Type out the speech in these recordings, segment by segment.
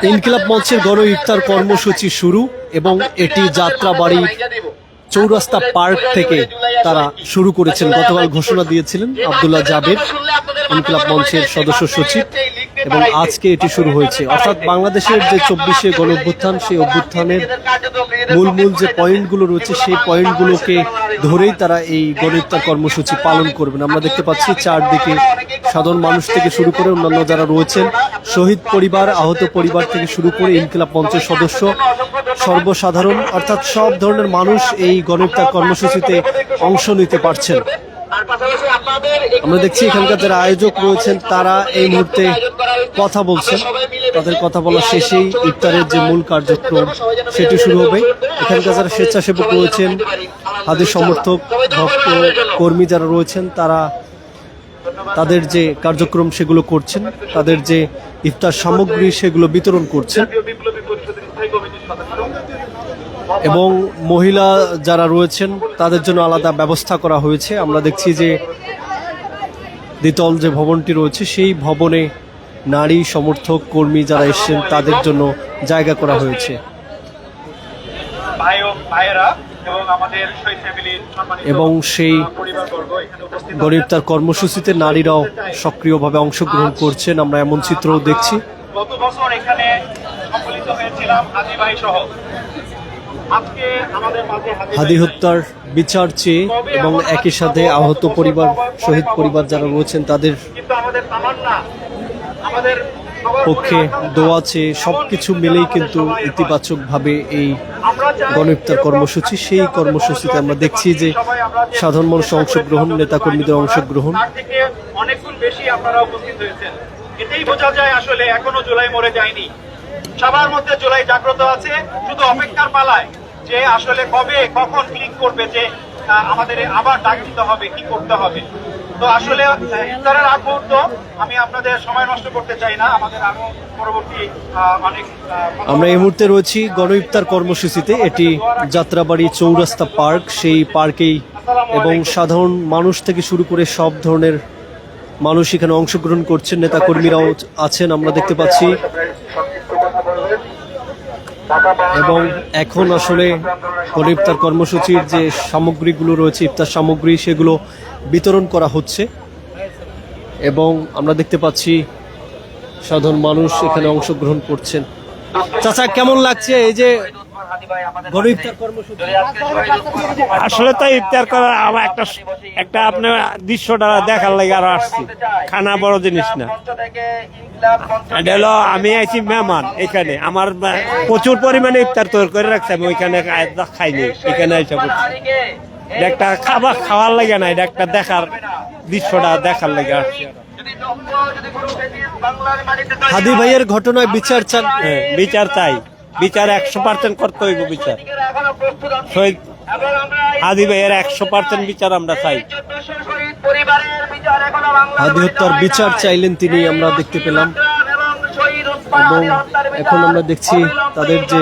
ইনকিলাব মঞ্চের গণ ইফতার কর্মসূচি শুরু এবং এটি যাত্রাবাড়ির চৌরাস্তা পার্ক থেকে তারা শুরু করেছেন। গতকাল ঘোষণা দিয়েছিলেন আব্দুল্লাহ জাবের, ইনকিলাব মঞ্চের সদস্য সচিব, এবং আজকে এটি শুরু হয়েছে। অর্থাৎ বাংলাদেশের যে 24শে গণ অভ্যুত্থান, সেই অভ্যুত্থানের মূল যে পয়েন্টগুলো রয়েছে সেই পয়েন্টগুলোকে ধরেই তারা এই গণ ইফতার কর্মসূচি পালন করবেন। আমরা দেখতে পাচ্ছি চারদিকে সাধারণ মানুষ থেকে শুরু করে অন্যান্য যারা রয়েছেন, শহীদ পরিবার, আহত পরিবার থেকে শুরু করে ইনকিলাব মঞ্চের সদস্য, সর্বসাধারণ, অর্থাৎ সব ধরনের মানুষ এই গণ ইফতার কর্মসূচিতে অংশ নিতে পারছেন। আমরা দেখছি এখানকার যারা আয়োজক রয়েছেন তারা এই মুহূর্তে কথা বলছেন। তাদের কথা বলা শেষেই ইফতারের যে মূল কার্যক্রম সেটি শুরু হবে। এখানকার যারা স্বেচ্ছাসেবক রয়েছেন, হাদির সমর্থক, ভক্ত, কর্মী যারা রয়েছেন, তারা তাদের যে কার্যক্রম সেগুলো করছেন, তাদের যে ইফতার সামগ্রী সেগুলো বিতরণ করছেন। এবং মহিলা যারা রয়েছেন তাদের জন্য আলাদা ব্যবস্থা করা হয়েছে। আমরা দেখছি যে দ্বিতল যে ভবনটি রয়েছে সেই ভবনে নারী সমর্থক কর্মী যারা এসেছেন তাদের জন্য জায়গা করা হয়েছে। এবং সেই গণ ইফতার কর্মসূচিতে নারীরাও সক্রিয়ভাবে অংশগ্রহণ করছেন, আমরা এমন চিত্রও দেখছি। গত বছর এখানে সম্মিলিত হয়েছিলাম হাদি ভাই সহ। হাদি হত্যার বিচার চেয়ে এবং একই সাথে আহত পরিবার, শহীদ পরিবার যারা রয়েছেন তাদের পক্ষে দোয়া চেয়ে সবকিছু মিলেই কিন্তু ইতিবাচকভাবে এই গণ ইফতার কর্মসূচি, সেই কর্মসূচিতে আমরা দেখছি যে সাধারণ মানুষের অংশগ্রহণ, নেতাকর্মীদের অংশগ্রহণ। অনেক গুণ বেশি আপনারা উপস্থিত হয়েছেন। এটাই বোঝা যায় আসলে এখনো জুলাই মরে যায়নি, সবার মধ্যে জুলাই জাগ্রত আছে, শুধু অপেক্ষার পালায় যে আসলে কবে কখন ক্লিক করবে যে আমাদের আবার ডাক দিতে হবে, কি করতে হবে। তো আসলে ইফতারের আগ মুহূর্ত আমি আপনাদের সময় নষ্ট করতে চাই না, আমাদের আরো পরবর্তী অনেক আমরা এই মুহূর্তে রয়েছি গণ ইফতার কর্মসূচিতে। এটি যাত্রাবাড়ি চৌরাস্তা পার্ক, সেই পার্কেই, এবং সাধারণ মানুষ থেকে শুরু করে সব ধরনের মানুষ এখানে অংশগ্রহণ করছেন, নেতাকর্মীরাও আছেন আমরা দেখতে পাচ্ছি। এবং এখন আসলে গণ ইফতার কর্মসূচির যে সামগ্রীগুলো রয়েছে, ইফতার সামগ্রী, সেগুলো বিতরণ করা হচ্ছে। এবং আমরা দেখতে পাচ্ছি সাধারণ মানুষ এখানে অংশগ্রহণ করছেন। চাচা, কেমন লাগছে এই যে গণ ইফতার কর্মসূচি? আসলে তো ইফতার করার আমার একটা আপনার দৃশ্যটা দেখার লাগে আরো আসছি। খানা বড় জিনিস না, এটা হলো আমি আইছি মেহমান, এখানে আমার প্রচুর পরিমাণে ইফতার তৈরি করে রাখছি, আমি ওইখানে খাইনি, এখানে এসে করছি। একটা খাওয়ার লাগে না, এটা একটা দেখার দৃশ্যটা দেখার লাগে আসছি। হাদি ভাইয়ের ঘটনায় বিচার চান? বিচার চাই, বিচার 100% করতে হইব। বিচার শহীদ হাদি ভাইয়ের 100% বিচার আমরা চাই। হাদি হত্যার বিচার চাইলেন তিনি, আমরা দেখতে পেলাম। এবং এখন আমরা দেখছি তাদের যে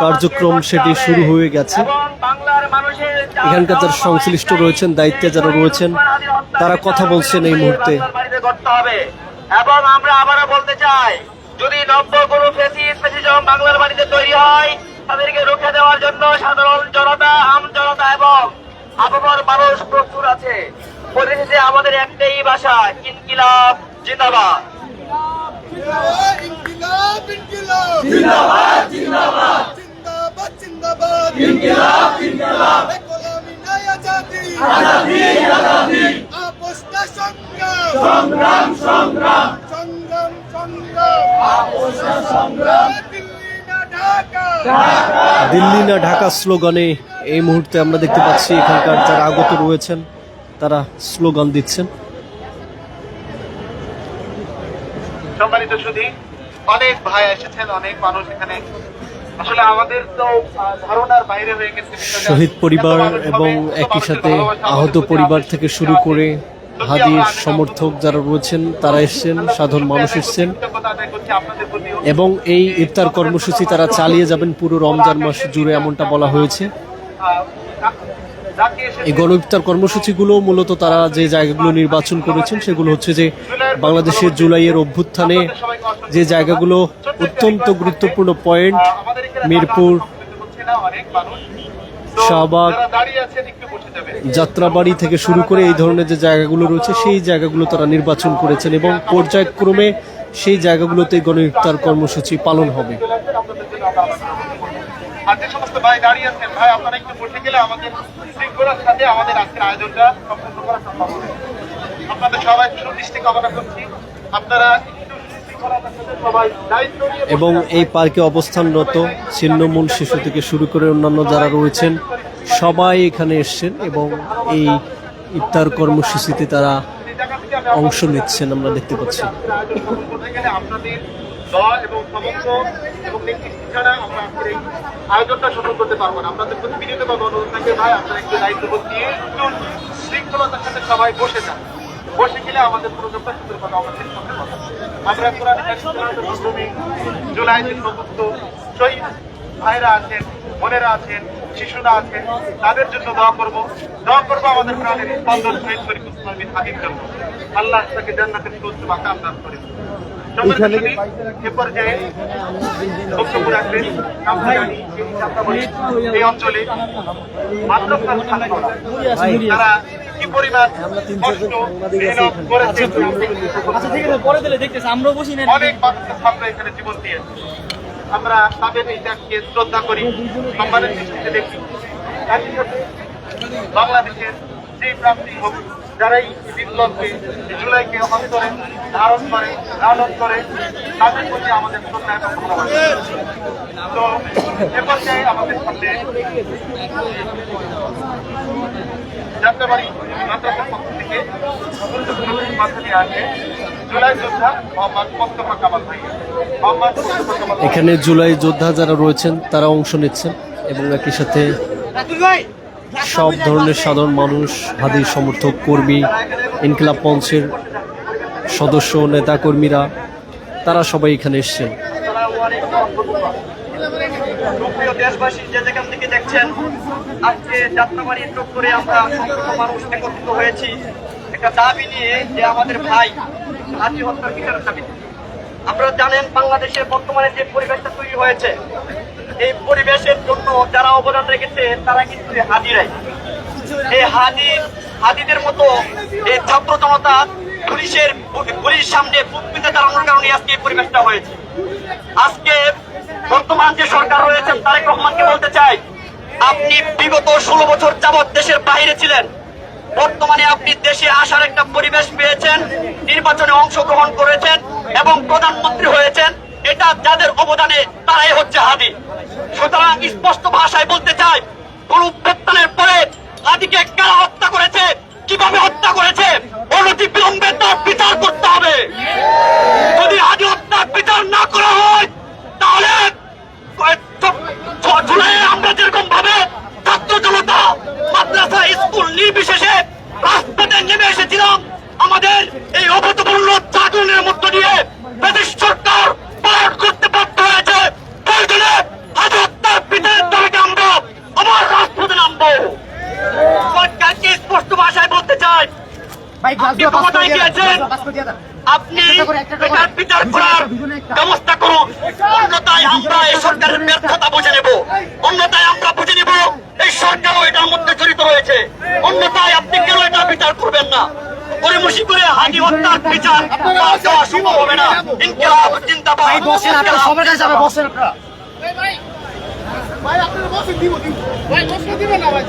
কার্যক্রম সেটি শুরু হয়ে গেছে। এখানকার যারা সংশ্লিষ্ট রয়েছেন, দায়িত্বে যারা রয়েছেন, তারা কথা বলছেন এই মুহূর্তে। এবং আমরা আবারও বলতে চাই, যদি নব্য কোনো ফ্যাসিজম বাংলার বাড়িতে তৈরি হয়, তাদেরকে রুখে দেওয়ার জন্য সাধারণ জনতা, আম জনতা এবং আপামর মানুষ প্রস্তুত আছে। পরিশেষে আমাদের একটাই ভাষা, ইনকিলাব জিন্দাবাদ। ইনকিলাব ইনকিলাব জিন্দাবাদ জিন্দাবাদ জিন্দাবাদ জিন্দাবাদ ইনকিলাব ইনকিলাব গোলামি নাই আজাদি আজাদি আজাদি আপোষ না সংগ্রাম সংগ্রাম সংগ্রাম সংগ্রাম সংগ্রাম আপোষ না সংগ্রাম দিল্লি না ঢাকা ঢাকা দিল্লি না ঢাকা স্লোগানে এই মুহূর্তে আমরা দেখতে পাচ্ছি এখানকার যারা আগত রয়েছেন তারা স্লোগান দিচ্ছেন। সম্মানিত সুধী, অনেক ভাই এসেছেন, অনেক মানুষ এখানে। আসলে আমাদের তো ধারণার বাইরে হয়ে গেছে। শহীদ পরিবার এবং একই সাথে আহত পরিবার থেকে শুরু করে হাদির সমর্থক যারা রয়েছেন তারা এসছেন, সাধারণ মানুষ এসছেন। এবং এই ইফতার কর্মসূচি তারা চালিয়ে যাবেন পুরো রমজান মাস জুড়ে, এমনটা বলা হয়েছে। যাকে এসে এই গণ ইফতার কর্মসূচিগুলো মূলত তারা যে জায়গাগুলো নির্বাচন করেছেন সেগুলো হচ্ছে যে বাংলাদেশের জুলাইয়ের অভ্যুত্থানে যে জায়গাগুলো অত্যন্ত গুরুত্বপূর্ণ পয়েন্ট, আমাদের এখানে মিরপুর, হচ্ছে না, অনেক মানুষ তো শাহবাগ, যারা দাঁড়িয়ে আছেন একটু বসে যাবেন। যাত্রাবাড়ি থেকে শুরু করে এই ধরনের যে জায়গাগুলো রয়েছে সেই জায়গাগুলো তারা নির্বাচন করেছেন এবং পর্যায়ক্রমে সেই জায়গাগুলোতে গণ ইফতার কর্মসূচি পালন হবে। আর যে সমস্ত ভাই দাঁড়িয়ে আছেন, ভাই আপনারা একটু বসে গেলে আমাদের শৃঙ্খলার সাথে আমাদের আজকের আয়োজনটা সম্পূর্ণ করা সম্ভব হবে। আপনাদের সবাই সুদৃষ্টি কামনা করছি, আপনারা একটু শৃঙ্খলার সাথে সবাই দায়িত্ব নিয়ে এবং এই পার্কে অবস্থানরত ছিন্নমূল শিশু থেকে শুরু করে অন্যান্য যারা রয়েছেন সবাই এখানে এসছেন এবং এই ইফতার কর্মসূচিতে তারা অংশ নিচ্ছেন, আমরা দেখতে পাচ্ছি। বলতে গেলে আপনাদের দোয়া এবং সমর্থ এবং নেতৃত্ব ছাড়া আমরা আজকের এই আয়োজনটা সফল করতে পারবো না। আপনাদের প্রতি বিনীত বা অনুরোধ থাকে, ভাই আপনারা একটু দায়িত্ববোধ দিয়ে একটু শৃঙ্খলতার সাথে সবাই বসে যান। বসে গেলে আমাদের প্রোগ্রামটা সুন্দর কথা আমরা শেষ করতে পারবো। আমরা কোরআন কারীমের মাধ্যমে জুলাই যে সমস্ত শহীদ ভাইরা আছেন, বোনেরা আছেন, শিশুরা আছেন, তাদের জন্য দোয়া করবো আমাদের প্রাণের স্পন্দন শহীদ শরীফ উসমান বিন হাদির জন্য। আল্লাহ তাকে জান্নাতের সুউচ্চ মাকাম দান করে। এ পর্যায়ে বক্তব্য রাখবেন এই অঞ্চলে মাদ্রাসার ছাত্ররা, তারা কি পরিমাণ কষ্ট মেহনত করেছে। অনেক মাদ্রাসার ছাত্র এখানে জীবন দিয়েছে। আমরা তাদের এই ত্যাগকে শ্রদ্ধা করি, সম্মানের দৃষ্টিতে দেখি। একই সাথে বাংলাদেশের যে প্রান্তিক হোক, যারাই বিপ্লবকে, জুলাইকে অন্তরে ধারণ করে, লালন করে, তাদের প্রতি আমাদের শ্রদ্ধা এবং ভালোবাসা। তো এ পর্যায়ে আমাদের সামনে যাত্রাবাড়ি মাদ্রাসার পক্ষ থেকে গুরুত্বপূর্ণ মাধ্যমে আসে জুলাই যোদ্ধা মোহাম্মদ মোস্তফা কামাল ভাই। মোহাম্মদ মোস্তফা কামাল এখানে জুলাই যোদ্ধা যারা রয়েছেন তারা অংশ নিচ্ছেন এবং একই সাথে সব ধরনের সাধারণ মানুষ, হাদির সমর্থক, কর্মী, ইনকিলাব মঞ্চের সদস্য, নেতা কর্মীরা তারা সবাই এখানে এসছেন। প্রিয় দেশবাসী, যে যেখান থেকে দেখছেন, আজকে যাত্রাবাড়ি চত্বরে আমরা সমস্ত মানুষ একত্রিত হয়েছি একটা দাবি নিয়ে, যে আমাদের ভাই হাজি হত্যার বিচারের দাবিতে। আপনারা জানেন বাংলাদেশের বর্তমানে যে পরিবেশটা তৈরি হয়েছে, এই পরিবেশের জন্য যারা অবদান রেখেছে তারা কিন্তু হাজিরাই। এই হাজিদের মতো এই ছাত্র জনতা পুলিশ সামনে বুক পেতে দাঁড়ানোর কারণে আজকে এই পরিবেশটা হয়েছে। আজকে বর্তমান যে সরকার রয়েছে তারেক রহমানকে বলতে চাই, আপনি বিগত 16 বছর যাবৎ দেশের বাইরে ছিলেন, বর্তমানে আপনি দেশে আসার একটা পরিবেশ পেয়েছেন, নির্বাচনে অংশগ্রহণ করেছেন এবং প্রধানমন্ত্রী হয়েছেন। এটা যাদের অবদানে তারাই হচ্ছে হাদি। সুতরাং স্পষ্ট ভাষায় বলতে চাই, গণঅভ্যুত্থানের পরে হাদিকে কারা হত্যা করেছে, কিভাবে হত্যা করেছে, অনতি বিলম্বে তার বিচার করতে হবে। যদি হাদি হত্যার বিচার না করা হয়, তাহলে জুলাইয়ে আমরা যেরকম ভাবে ছাত্র জনতা, মাদ্রাসা, স্কুল নির্বিশেষে রাস্তাতে নেমে এসেছিলাম, আমাদের এই অভূতপূর্ণ জাগরণের মধ্য দিয়ে ব্রিটিশ সরকার পালন করতে বাধ্য হয়েছে। প্রয়োজনে হাদি হত্যার বিচারের দাবিতে আমরা আবার রাজপথে নামবো। সরকারকে স্পষ্ট ভাষায় বলতে চাই, আপনি ক্ষমতায় গিয়েছেন, আপনি এটার বিচার করার ব্যবস্থা করুন, অন্যথায় আমরা এই সরকারের ব্যর্থতা বুঝে নেব, অন্যথায় আমরা বুঝে নেব এই সরকারও এটার মধ্যে জড়িত রয়েছে, অন্যথায় আপনি কেন এটা বিচার করবেন না। পরিমুশি করে হাদি হত্যার বিচার দেওয়া সম্ভব হবে না। ইনকিলাব জিন্দাবাদ।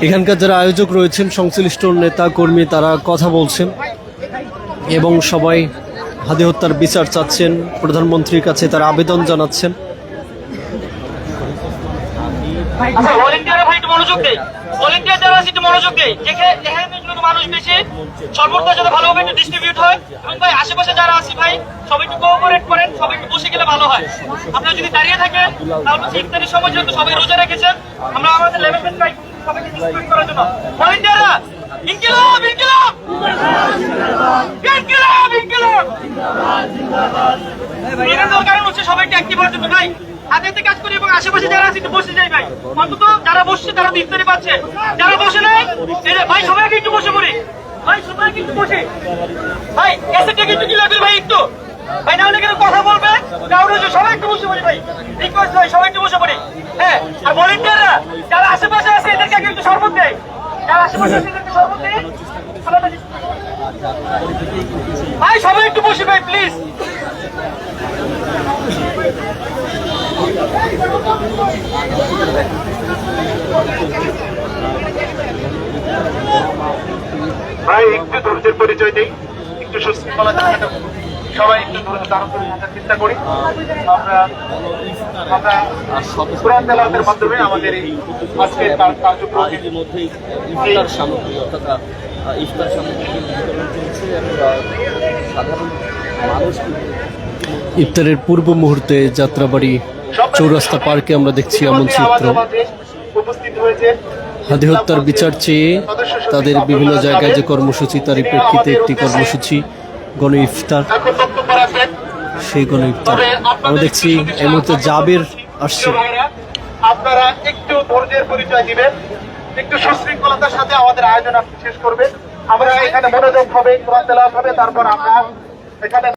এখানকার যারা আয়োজক রয়েছেন, সংশ্লিষ্ট নেতা কর্মী, তারা কথা বলছেন এবং সবাই হাদি হত্যার বিচার চাচ্ছেন, প্রধানমন্ত্রীর কাছে তারা আবেদন জানাচ্ছেন। ভলেন্টিয়ার ভাই একটু মনোযোগ দেই, ভলেন্টিয়ার যারা আছে একটু মনোযোগ দেই, যেখানে মানুষ বেশি সর্বত্র যাতে ভালোভাবে একটু ডিস্ট্রিবিউট হয়। এবং ভাই আশেপাশে যারা আছে ভাই সবাই একটু কোঅপারেট করেন, সবাই একটু বসে গেলে ভালো হয়। আপনারা যদি দাঁড়িয়ে থাকেন তাহলে ইফতারের সময় যেহেতু সবাই রোজা রেখেছেন, আমরা আমাদের লেভেল ট্রাই সবাইকে ডিস্ট্রিবিউট করার জন্য। ভলেন্টিয়াররা ইনকিলাব ইনকিলাব ইনকিলাব ইনকিলাব বিরোধী কারণ হচ্ছে সবাইকে অ্যাক্টিভ হওয়ার জন্য ভাই হাতে হাতে কাজ করি এবং আশেপাশে যারা আছে একটু বসে যাই ভাই অন্তত যারা বসছে তারা তো ইফতারি পাচ্ছে যারা বসে নাই এই যে ভাই সবাইকে একটু বসে পড়ি ভাই সবাইকে একটু বসে ভাই এসেটটা কিন্তু কি লাগবে ভাই একটু ভাই না হলে কিন্তু কথা বলবে কাউরে সবাই একটু বসে পড়ি ভাই রিকোয়েস্ট ভাই সবাই একটু বসে পড়ি হ্যাঁ আর ভলেন্টিয়াররা যারা আশেপাশে আছে এদেরকে একটু শরবত দেয় যারা আশেপাশে আছে এদেরকে শরবত দেয় ভাই সবাই একটু বসে ভাই প্লিজ ভাই একটু ধৈর্যের পরিচয় দেই একটু সুশৃঙ্খলা সবাই একটু ধৈর্য ধারণ করে থাকার চেষ্টা করি আমরা কোরআন তেলাওয়াতের মাধ্যমে আমাদের এই আজকের কার্যক্রমের মধ্যেই ইফতার সামগ্রী অর্থাৎ ইফতার সামগ্রী বিতরণ চলছে এবং সাধারণ মানুষ ইফতারের পূর্ব মুহূর্তে যাত্রাবাড়ি চৌরাস্তা পার্কে আমরা দেখছি এমন চিত্র। উপস্থিত হয়েছে হাদি হত্যার বিচার চেয়ে তাদের বিভিন্ন জায়গায় যে কর্মসূচি, তারই প্রেক্ষিতে একটি কর্মসূচি গণ ইফতার। এখন বক্তব্য রাখবেন সেই গণ ইফতার আমরা দেখছি এই মুহূর্তে জাবের আসছে। আপনারা একটু ধৈর্যের পরিচয় দিবেন, একটু সুশৃঙ্খলতার সাথে আমাদের আয়োজন আপনি শেষ করবেন। আমরা এখানে মনোযোগ হবে, কোরআন তেলাওয়াত হবে, তারপর আমরা এখানে